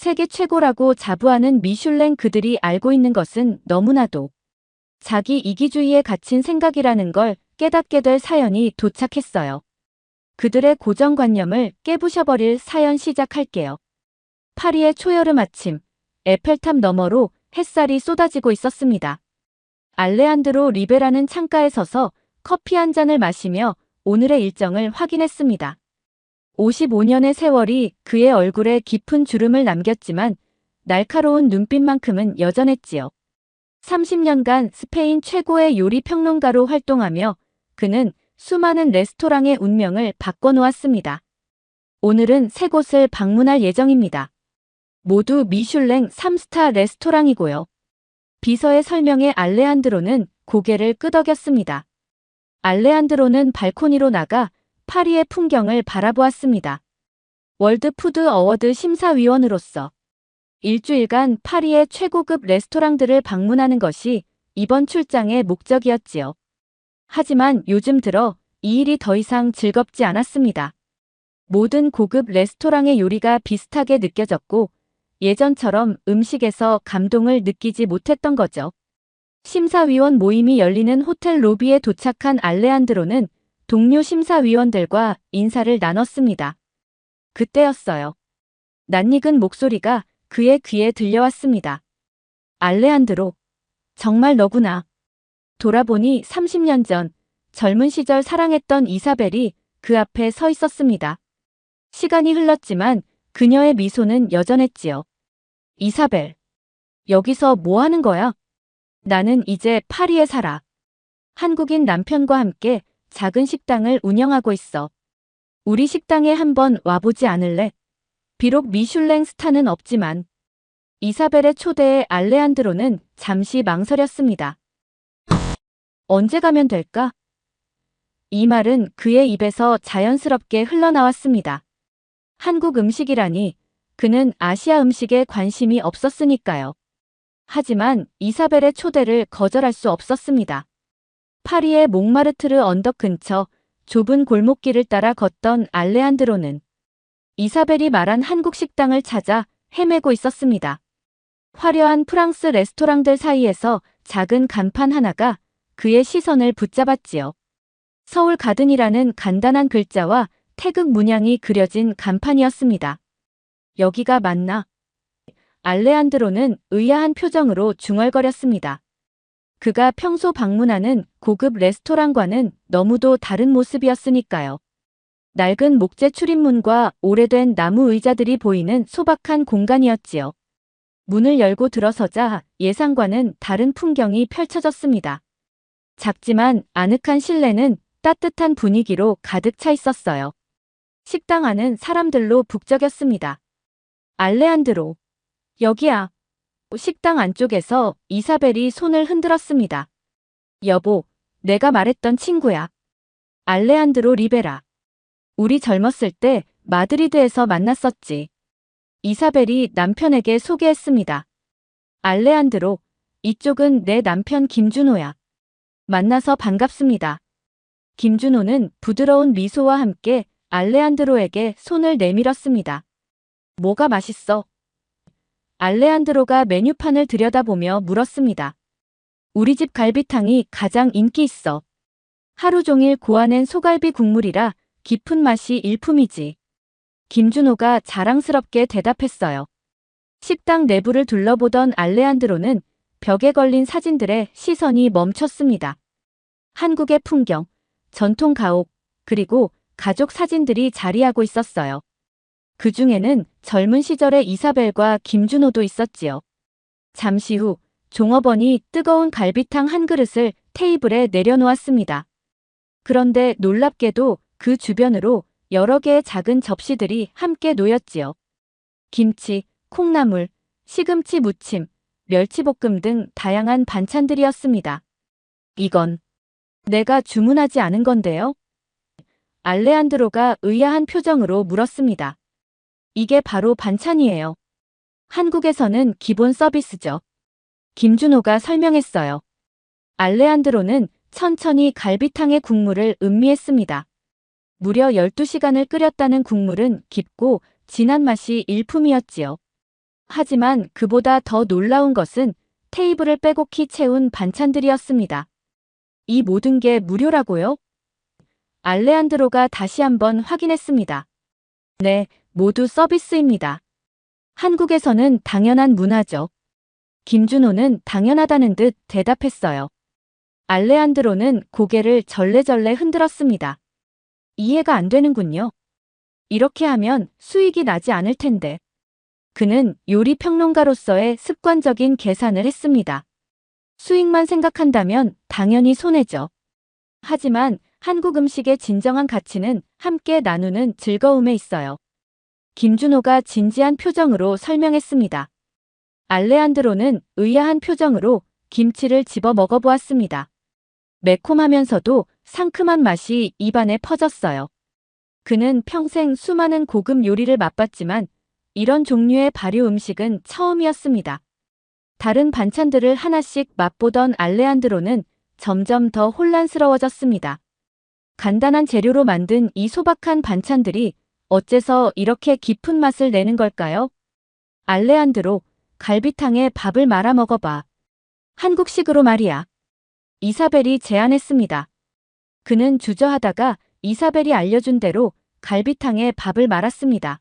세계 최고라고 자부하는 미슐랭 그들이 알고 있는 것은 너무나도 자기 이기주의에 갇힌 생각이라는 걸 깨닫게 될 사연이 도착했어요. 그들의 고정관념을 깨부셔버릴 사연 시작할게요. 파리의 초여름 아침, 에펠탑 너머로 햇살이 쏟아지고 있었습니다. 알레한드로 리베라는 창가에 서서 커피 한 잔을 마시며 오늘의 일정을 확인했습니다. 55년의 세월이 그의 얼굴에 깊은 주름을 남겼지만 날카로운 눈빛만큼은 여전했지요. 30년간 스페인 최고의 요리 평론가로 활동하며 그는 수많은 레스토랑의 운명을 바꿔놓았습니다. 오늘은 세 곳을 방문할 예정입니다. 모두 미슐랭 3스타 레스토랑이고요. 비서의 설명에 알레한드로는 고개를 끄덕였습니다. 알레한드로는 발코니로 나가 파리의 풍경을 바라보았습니다. 월드 푸드 어워드 심사위원으로서 일주일간 파리의 최고급 레스토랑들을 방문하는 것이 이번 출장의 목적이었지요. 하지만 요즘 들어 이 일이 더 이상 즐겁지 않았습니다. 모든 고급 레스토랑의 요리가 비슷하게 느껴졌고 예전처럼 음식에서 감동을 느끼지 못했던 거죠. 심사위원 모임이 열리는 호텔 로비에 도착한 알레한드로는 동료 심사위원들과 인사를 나눴습니다. 그때였어요. 낯익은 목소리가 그의 귀에 들려왔습니다. 알레한드로, 정말 너구나. 돌아보니 30년 전 젊은 시절 사랑했던 이사벨이 그 앞에 서 있었습니다. 시간이 흘렀지만 그녀의 미소는 여전했지요. 이사벨, 여기서 뭐 하는 거야? 나는 이제 파리에 살아. 한국인 남편과 함께 작은 식당을 운영하고 있어. 우리 식당에 한번 와보지 않을래? 비록 미슐랭 스타는 없지만. 이사벨의 초대에 알레한드로는 잠시 망설였습니다. 언제 가면 될까? 이 말은 그의 입에서 자연스럽게 흘러나왔습니다. 한국 음식이라니 그는 아시아 음식에 관심이 없었으니까요. 하지만 이사벨의 초대를 거절할 수 없었습니다. 파리의 몽마르트르 언덕 근처 좁은 골목길을 따라 걷던 알레한드로는 이사벨이 말한 한국 식당을 찾아 헤매고 있었습니다. 화려한 프랑스 레스토랑들 사이에서 작은 간판 하나가 그의 시선을 붙잡았지요. 서울 가든이라는 간단한 글자와 태극 문양이 그려진 간판이었습니다. 여기가 맞나? 알레한드로는 의아한 표정으로 중얼거렸습니다. 그가 평소 방문하는 고급 레스토랑과는 너무도 다른 모습이었으니까요. 낡은 목재 출입문과 오래된 나무 의자들이 보이는 소박한 공간이었지요. 문을 열고 들어서자 예상과는 다른 풍경이 펼쳐졌습니다. 작지만 아늑한 실내는 따뜻한 분위기로 가득 차 있었어요. 식당 안은 사람들로 북적였습니다. 알레한드로, 여기야. 식당 안쪽에서 이사벨이 손을 흔들었습니다. 여보, 내가 말했던 친구야. 알레한드로 리베라. 우리 젊었을 때 마드리드에서 만났었지. 이사벨이 남편에게 소개했습니다. 알레한드로, 이쪽은 내 남편 김준호야. 만나서 반갑습니다. 김준호는 부드러운 미소와 함께 알레한드로에게 손을 내밀었습니다. 뭐가 맛있어? 알레한드로가 메뉴판을 들여다보며 물었습니다. 우리 집 갈비탕이 가장 인기 있어. 하루 종일 고아낸 소갈비 국물이라 깊은 맛이 일품이지. 김준호가 자랑스럽게 대답했어요. 식당 내부를 둘러보던 알레한드로는 벽에 걸린 사진들에 시선이 멈췄습니다. 한국의 풍경, 전통 가옥, 그리고 가족 사진들이 자리하고 있었어요. 그 중에는 젊은 시절의 이사벨과 김준호도 있었지요. 잠시 후 종업원이 뜨거운 갈비탕 한 그릇을 테이블에 내려놓았습니다. 그런데 놀랍게도 그 주변으로 여러 개의 작은 접시들이 함께 놓였지요. 김치, 콩나물, 시금치 무침, 멸치볶음 등 다양한 반찬들이었습니다. 이건 내가 주문하지 않은 건데요? 알레한드로가 의아한 표정으로 물었습니다. 이게 바로 반찬이에요. 한국에서는 기본 서비스죠. 김준호가 설명했어요. 알레한드로는 천천히 갈비탕의 국물을 음미했습니다. 무려 12시간을 끓였다는 국물은 깊고 진한 맛이 일품이었지요. 하지만 그보다 더 놀라운 것은 테이블을 빼곡히 채운 반찬들이었습니다. 이 모든 게 무료라고요? 알레한드로가 다시 한번 확인했습니다. 네, 모두 서비스입니다. 한국에서는 당연한 문화죠. 김준호는 당연하다는 듯 대답했어요. 알레한드로는 고개를 절레절레 흔들었습니다. 이해가 안 되는군요. 이렇게 하면 수익이 나지 않을 텐데. 그는 요리 평론가로서의 습관적인 계산을 했습니다. 수익만 생각한다면 당연히 손해죠. 하지만 한국 음식의 진정한 가치는 함께 나누는 즐거움에 있어요. 김준호가 진지한 표정으로 설명했습니다. 알레한드로는 의아한 표정으로 김치를 집어 먹어보았습니다. 매콤하면서도 상큼한 맛이 입안에 퍼졌어요. 그는 평생 수많은 고급 요리를 맛봤지만 이런 종류의 발효 음식은 처음이었습니다. 다른 반찬들을 하나씩 맛보던 알레한드로는 점점 더 혼란스러워졌습니다. 간단한 재료로 만든 이 소박한 반찬들이 어째서 이렇게 깊은 맛을 내는 걸까요? 알레한드로, 갈비탕에 밥을 말아 먹어봐. 한국식으로 말이야. 이사벨이 제안했습니다. 그는 주저하다가 이사벨이 알려준 대로 갈비탕에 밥을 말았습니다.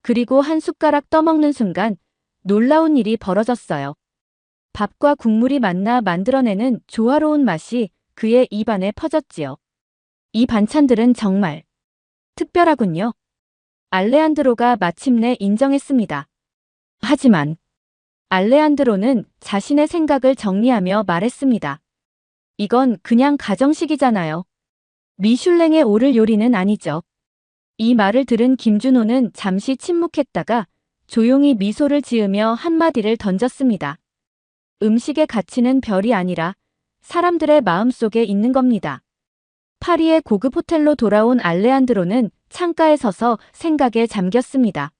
그리고 한 숟가락 떠먹는 순간 놀라운 일이 벌어졌어요. 밥과 국물이 만나 만들어내는 조화로운 맛이 그의 입안에 퍼졌지요. 이 반찬들은 정말 특별하군요. 알레한드로가 마침내 인정했습니다. 하지만 알레한드로는 자신의 생각을 정리하며 말했습니다. 이건 그냥 가정식이잖아요. 미슐랭에 오를 요리는 아니죠. 이 말을 들은 김준호는 잠시 침묵했다가 조용히 미소를 지으며 한마디를 던졌습니다. 음식의 가치는 별이 아니라 사람들의 마음속에 있는 겁니다. 파리의 고급 호텔로 돌아온 알레한드로는 창가에 서서 생각에 잠겼습니다.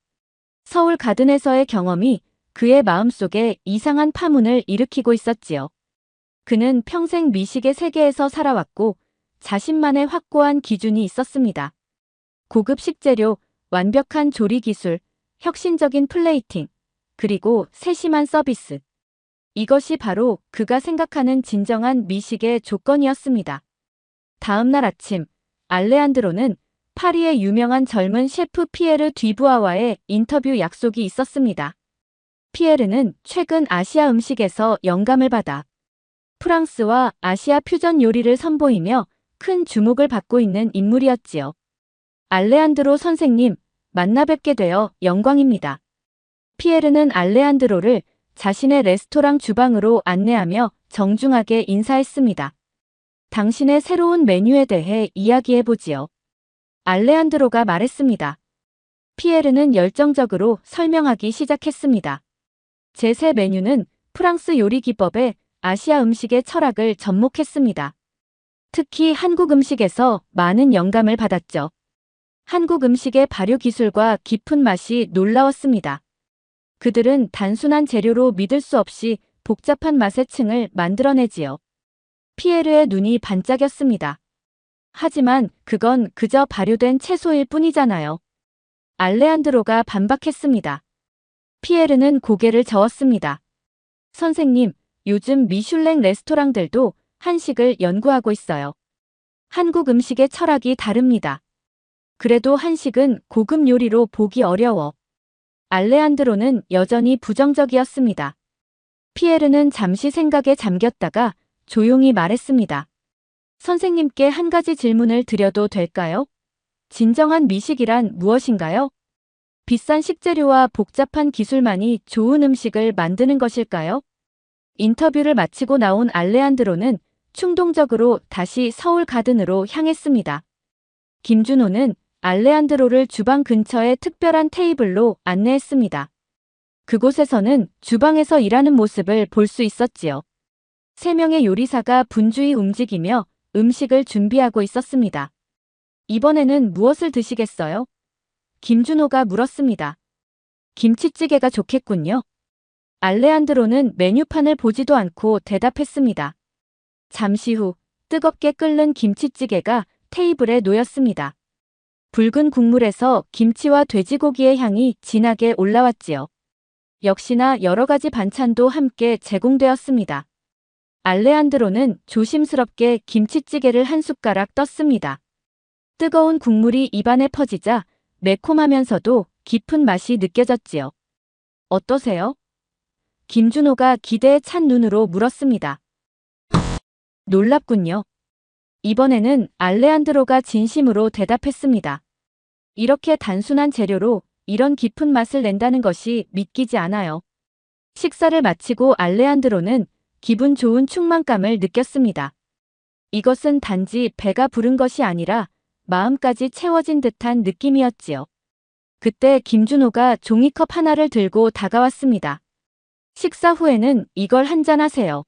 서울 가든에서의 경험이 그의 마음속에 이상한 파문을 일으키고 있었지요. 그는 평생 미식의 세계에서 살아왔고 자신만의 확고한 기준이 있었습니다. 고급 식재료, 완벽한 조리 기술, 혁신적인 플레이팅, 그리고 세심한 서비스. 이것이 바로 그가 생각하는 진정한 미식의 조건이었습니다. 다음 날 아침, 알레한드로는 파리의 유명한 젊은 셰프 피에르 뒤부아와의 인터뷰 약속이 있었습니다. 피에르는 최근 아시아 음식에서 영감을 받아 프랑스와 아시아 퓨전 요리를 선보이며 큰 주목을 받고 있는 인물이었지요. 알레한드로 선생님, 만나 뵙게 되어 영광입니다. 피에르는 알레한드로를 자신의 레스토랑 주방으로 안내하며 정중하게 인사했습니다. 당신의 새로운 메뉴에 대해 이야기해보지요. 알레한드로가 말했습니다. 피에르는 열정적으로 설명하기 시작했습니다. 제 새 메뉴는 프랑스 요리 기법에 아시아 음식의 철학을 접목했습니다. 특히 한국 음식에서 많은 영감을 받았죠. 한국 음식의 발효 기술과 깊은 맛이 놀라웠습니다. 그들은 단순한 재료로 믿을 수 없이 복잡한 맛의 층을 만들어내지요. 피에르의 눈이 반짝였습니다. 하지만 그건 그저 발효된 채소일 뿐이잖아요. 알레한드로가 반박했습니다. 피에르는 고개를 저었습니다. 선생님, 요즘 미슐랭 레스토랑들도 한식을 연구하고 있어요. 한국 음식의 철학이 다릅니다. 그래도 한식은 고급 요리로 보기 어려워. 알레한드로는 여전히 부정적이었습니다. 피에르는 잠시 생각에 잠겼다가 조용히 말했습니다. 선생님께 한 가지 질문을 드려도 될까요? 진정한 미식이란 무엇인가요? 비싼 식재료와 복잡한 기술만이 좋은 음식을 만드는 것일까요? 인터뷰를 마치고 나온 알레한드로는 충동적으로 다시 서울 가든으로 향했습니다. 김준호는 알레한드로를 주방 근처의 특별한 테이블로 안내했습니다. 그곳에서는 주방에서 일하는 모습을 볼 수 있었지요. 3명의 요리사가 분주히 움직이며 음식을 준비하고 있었습니다. 이번에는 무엇을 드시겠어요? 김준호가 물었습니다. 김치찌개가 좋겠군요. 알레한드로는 메뉴판을 보지도 않고 대답했습니다. 잠시 후 뜨겁게 끓는 김치찌개가 테이블에 놓였습니다. 붉은 국물에서 김치와 돼지고기의 향이 진하게 올라왔지요. 역시나 여러 가지 반찬도 함께 제공되었습니다. 알레한드로는 조심스럽게 김치찌개를 한 숟가락 떴습니다. 뜨거운 국물이 입안에 퍼지자 매콤하면서도 깊은 맛이 느껴졌지요. 어떠세요? 김준호가 기대에 찬 눈으로 물었습니다. 놀랍군요. 이번에는 알레한드로가 진심으로 대답했습니다. 이렇게 단순한 재료로 이런 깊은 맛을 낸다는 것이 믿기지 않아요. 식사를 마치고 알레한드로는 기분 좋은 충만감을 느꼈습니다. 이것은 단지 배가 부른 것이 아니라 마음까지 채워진 듯한 느낌이었지요. 그때 김준호가 종이컵 하나를 들고 다가왔습니다. 식사 후에는 이걸 한잔하세요.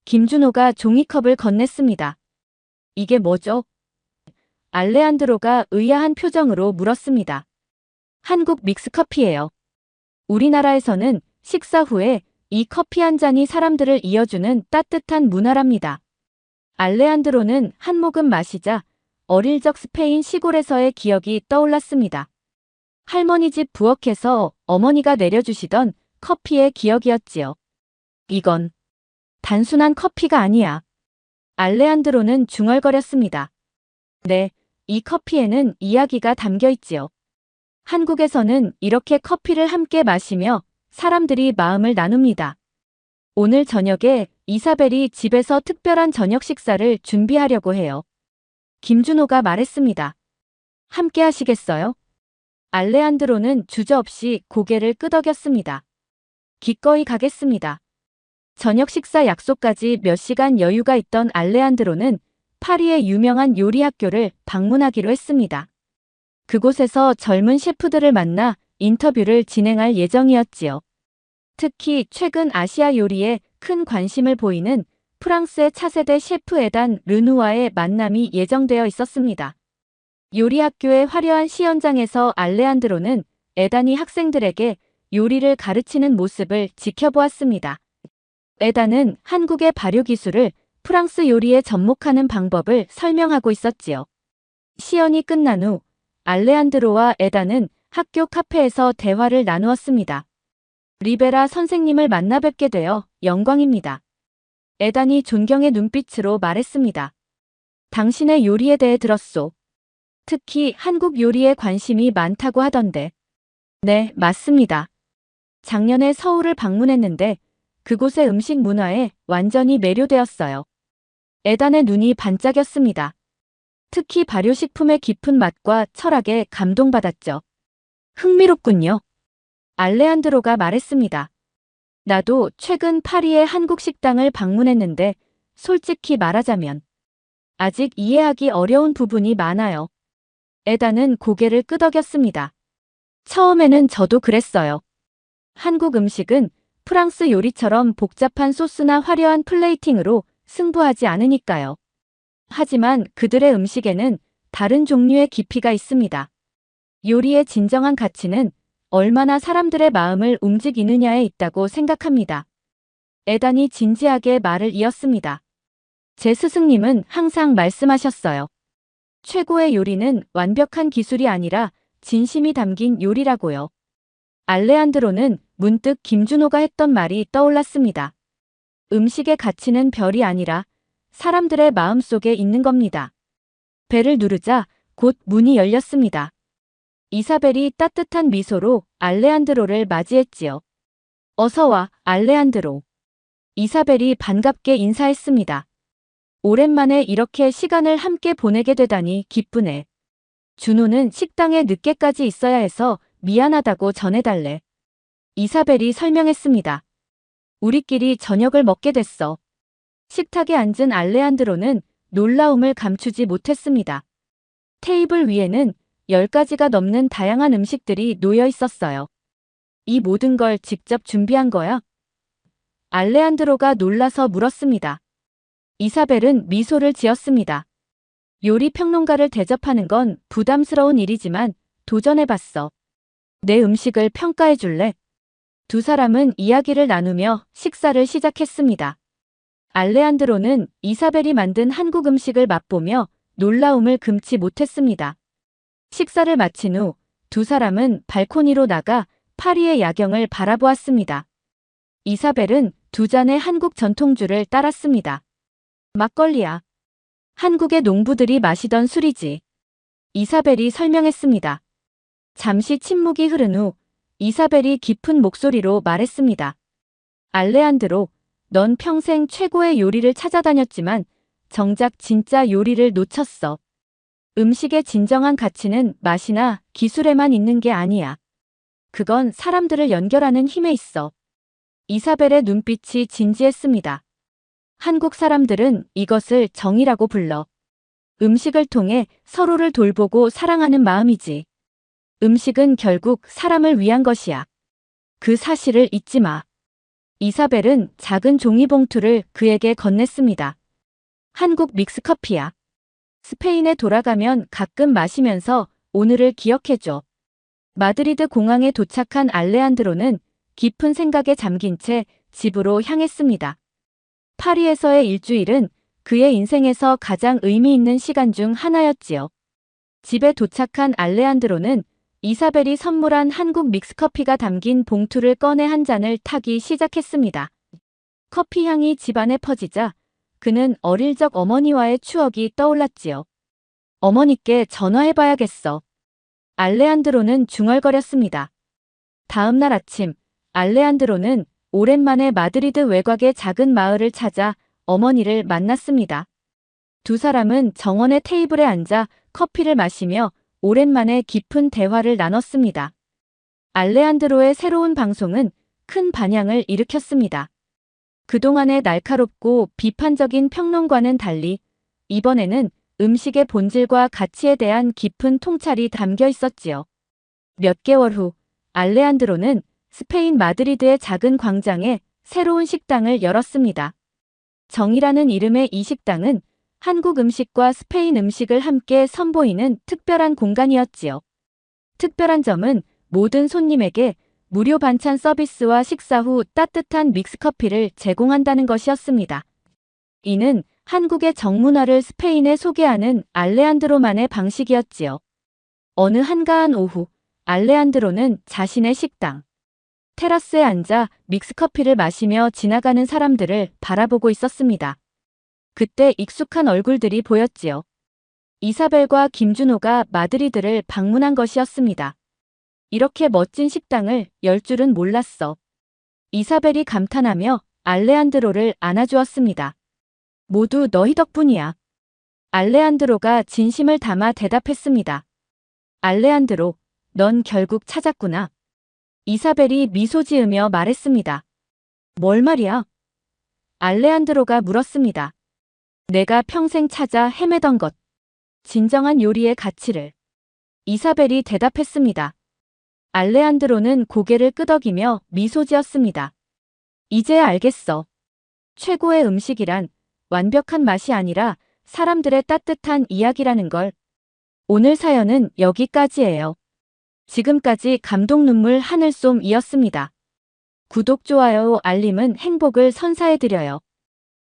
김준호가 종이컵을 건넸습니다. 이게 뭐죠? 알레한드로가 의아한 표정으로 물었습니다. 한국 믹스커피예요. 우리나라에서는 식사 후에 이 커피 한 잔이 사람들을 이어주는 따뜻한 문화랍니다. 알레한드로는 한 모금 마시자 어릴 적 스페인 시골에서의 기억이 떠올랐습니다. 할머니 집 부엌에서 어머니가 내려주시던 커피의 기억이었지요. 이건 단순한 커피가 아니야. 알레한드로는 중얼거렸습니다. 네, 이 커피에는 이야기가 담겨 있지요. 한국에서는 이렇게 커피를 함께 마시며 사람들이 마음을 나눕니다. 오늘 저녁에 이사벨이 집에서 특별한 저녁 식사를 준비하려고 해요. 김준호가 말했습니다. 함께 하시겠어요? 알레한드로는 주저없이 고개를 끄덕였습니다. 기꺼이 가겠습니다. 저녁 식사 약속까지 몇 시간 여유가 있던 알레한드로는 파리의 유명한 요리 학교를 방문하기로 했습니다. 그곳에서 젊은 셰프들을 만나 인터뷰를 진행할 예정이었지요. 특히 최근 아시아 요리에 큰 관심을 보이는 프랑스의 차세대 셰프 에단 르누와의 만남이 예정되어 있었습니다. 요리 학교의 화려한 시연장에서 알레한드로는 에단이 학생들에게 요리를 가르치는 모습을 지켜보았습니다. 에단은 한국의 발효 기술을 프랑스 요리에 접목하는 방법을 설명하고 있었지요. 시연이 끝난 후 알레한드로와 에단은 학교 카페에서 대화를 나누었습니다. 리베라 선생님을 만나 뵙게 되어 영광입니다. 에단이 존경의 눈빛으로 말했습니다. 당신의 요리에 대해 들었소. 특히 한국 요리에 관심이 많다고 하던데. 네, 맞습니다. 작년에 서울을 방문했는데 그곳의 음식 문화에 완전히 매료되었어요. 에단의 눈이 반짝였습니다. 특히 발효식품의 깊은 맛과 철학에 감동받았죠. 흥미롭군요. 알레한드로가 말했습니다. 나도 최근 파리의 한국 식당을 방문했는데 솔직히 말하자면 아직 이해하기 어려운 부분이 많아요. 에단은 고개를 끄덕였습니다. 처음에는 저도 그랬어요. 한국 음식은 프랑스 요리처럼 복잡한 소스나 화려한 플레이팅으로 승부하지 않으니까요. 하지만 그들의 음식에는 다른 종류의 깊이가 있습니다. 요리의 진정한 가치는 얼마나 사람들의 마음을 움직이느냐에 있다고 생각합니다. 에단이 진지하게 말을 이었습니다. 제 스승님은 항상 말씀하셨어요. 최고의 요리는 완벽한 기술이 아니라 진심이 담긴 요리라고요. 알레한드로는 문득 김준호가 했던 말이 떠올랐습니다. 음식의 가치는 별이 아니라 사람들의 마음속에 있는 겁니다. 벨을 누르자 곧 문이 열렸습니다. 이사벨이 따뜻한 미소로 알레한드로를 맞이했지요. 어서 와, 알레한드로. 이사벨이 반갑게 인사했습니다. 오랜만에 이렇게 시간을 함께 보내게 되다니 기쁘네. 준호는 식당에 늦게까지 있어야 해서 미안하다고 전해달래. 이사벨이 설명했습니다. 우리끼리 저녁을 먹게 됐어. 식탁에 앉은 알레한드로는 놀라움을 감추지 못했습니다. 테이블 위에는 10가지가 넘는 다양한 음식들이 놓여 있었어요. 이 모든 걸 직접 준비한 거야? 알레한드로가 놀라서 물었습니다. 이사벨은 미소를 지었습니다. 요리 평론가를 대접하는 건 부담스러운 일이지만 도전해봤어. 내 음식을 평가해 줄래? 두 사람은 이야기를 나누며 식사를 시작했습니다. 알레한드로는 이사벨이 만든 한국 음식을 맛보며 놀라움을 금치 못했습니다. 식사를 마친 후 두 사람은 발코니로 나가 파리의 야경을 바라보았습니다. 이사벨은 두 잔의 한국 전통주를 따랐습니다. 막걸리야. 한국의 농부들이 마시던 술이지. 이사벨이 설명했습니다. 잠시 침묵이 흐른 후 이사벨이 깊은 목소리로 말했습니다. 알레한드로, 넌 평생 최고의 요리를 찾아다녔지만 정작 진짜 요리를 놓쳤어. 음식의 진정한 가치는 맛이나 기술에만 있는 게 아니야. 그건 사람들을 연결하는 힘에 있어. 이사벨의 눈빛이 진지했습니다. 한국 사람들은 이것을 정이라고 불러. 음식을 통해 서로를 돌보고 사랑하는 마음이지. 음식은 결국 사람을 위한 것이야. 그 사실을 잊지 마. 이사벨은 작은 종이봉투를 그에게 건넸습니다. 한국 믹스커피야. 스페인에 돌아가면 가끔 마시면서 오늘을 기억해줘. 마드리드 공항에 도착한 알레한드로는 깊은 생각에 잠긴 채 집으로 향했습니다. 파리에서의 일주일은 그의 인생에서 가장 의미 있는 시간 중 하나였지요. 집에 도착한 알레한드로는 이사벨이 선물한 한국 믹스커피가 담긴 봉투를 꺼내 한 잔을 타기 시작했습니다. 커피 향이 집안에 퍼지자 그는 어릴 적 어머니와의 추억이 떠올랐지요. 어머니께 전화해봐야겠어. 알레한드로는 중얼거렸습니다. 다음 날 아침, 알레한드로는 오랜만에 마드리드 외곽의 작은 마을을 찾아 어머니를 만났습니다. 두 사람은 정원의 테이블에 앉아 커피를 마시며 오랜만에 깊은 대화를 나눴습니다. 알레한드로의 새로운 방송은 큰 반향을 일으켰습니다. 그동안의 날카롭고 비판적인 평론과는 달리 이번에는 음식의 본질과 가치에 대한 깊은 통찰이 담겨 있었지요. 몇 개월 후 알레한드로는 스페인 마드리드의 작은 광장에 새로운 식당을 열었습니다. 정이라는 이름의 이 식당은 한국 음식과 스페인 음식을 함께 선보이는 특별한 공간이었지요. 특별한 점은 모든 손님에게 무료 반찬 서비스와 식사 후 따뜻한 믹스커피를 제공한다는 것이었습니다. 이는 한국의 정문화를 스페인에 소개하는 알레한드로만의 방식이었지요. 어느 한가한 오후, 알레한드로는 자신의 식당 테라스에 앉아 믹스커피를 마시며 지나가는 사람들을 바라보고 있었습니다. 그때 익숙한 얼굴들이 보였지요. 이사벨과 김준호가 마드리드를 방문한 것이었습니다. 이렇게 멋진 식당을 열 줄은 몰랐어. 이사벨이 감탄하며 알레한드로를 안아주었습니다. 모두 너희 덕분이야. 알레한드로가 진심을 담아 대답했습니다. 알레한드로, 넌 결국 찾았구나. 이사벨이 미소 지으며 말했습니다. 뭘 말이야? 알레한드로가 물었습니다. 내가 평생 찾아 헤매던 것. 진정한 요리의 가치를. 이사벨이 대답했습니다. 알레한드로는 고개를 끄덕이며 미소 지었습니다. 이제야 알겠어. 최고의 음식이란 완벽한 맛이 아니라 사람들의 따뜻한 이야기라는 걸. 오늘 사연은 여기까지예요. 지금까지 감동 눈물 하늘솜이었습니다. 구독, 좋아요, 알림은 행복을 선사해드려요.